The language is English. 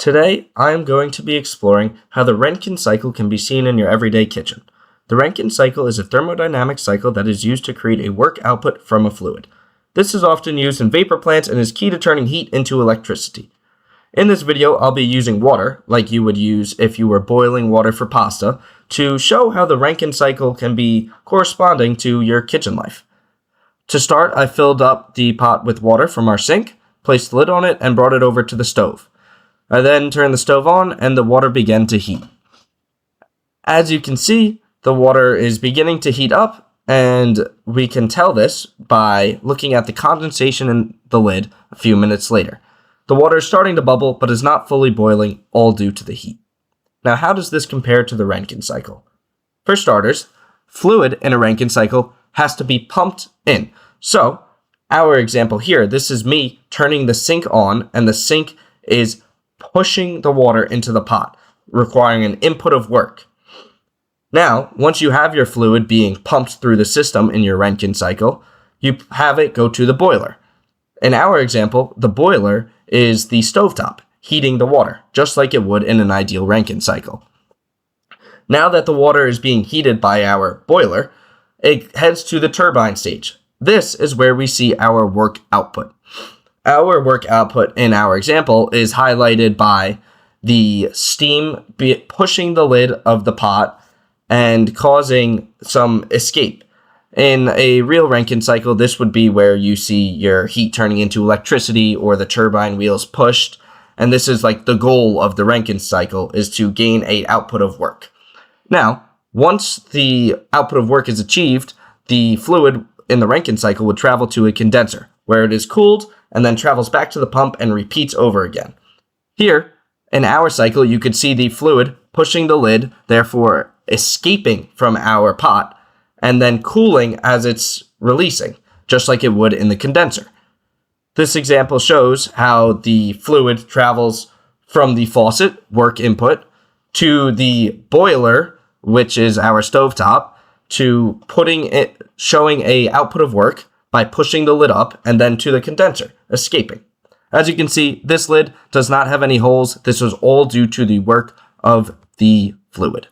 Today, I am going to be exploring how the Rankine cycle can be seen in your everyday kitchen. The Rankine cycle is a thermodynamic cycle that is used to create a work output from a fluid. This is often used in vapor plants and is key to turning heat into electricity. In this video, I'll be using water, like you would use if you were boiling water for pasta, to show how the Rankine cycle can be corresponding to your kitchen life. To start, I filled up the pot with water from our sink, placed the lid on it, and brought it over to the stove. I then turned the stove on and the water began to heat. As you can see, the water is beginning to heat up, and we can tell this by looking at the condensation in the lid a few minutes later. The water is starting to bubble, but is not fully boiling, all due to the heat. Now, how does this compare to the Rankine cycle? For starters, fluid in a Rankine cycle has to be pumped in. So, our example here, this is me turning the sink on, and the sink is pushing the water into the pot, requiring an input of work. Now, once you have your fluid being pumped through the system in your Rankine cycle, you have it go to the boiler. In our example, the boiler is the stovetop, heating the water, just like it would in an ideal Rankine cycle. Now that the water is being heated by our boiler, it heads to the turbine stage. This is where we see our work output. Our work output in our example is highlighted by the steam pushing the lid of the pot and causing some escape. In a real Rankine cycle, this would be where you see your heat turning into electricity or the turbine wheels pushed. And this is like the goal of the Rankine cycle, is to gain an output of work. Now, once the output of work is achieved, the fluid in the Rankine cycle would travel to a condenser, where it is cooled and then travels back to the pump and repeats over again. Here, in our cycle, you could see the fluid pushing the lid, therefore escaping from our pot, and then cooling as it's releasing, just like it would in the condenser. This example shows how the fluid travels from the faucet, work input, to the boiler, which is our stovetop, to showing a output of work by pushing the lid up, and then to the condenser, escaping. As you can see, this lid does not have any holes. This was all due to the work of the fluid.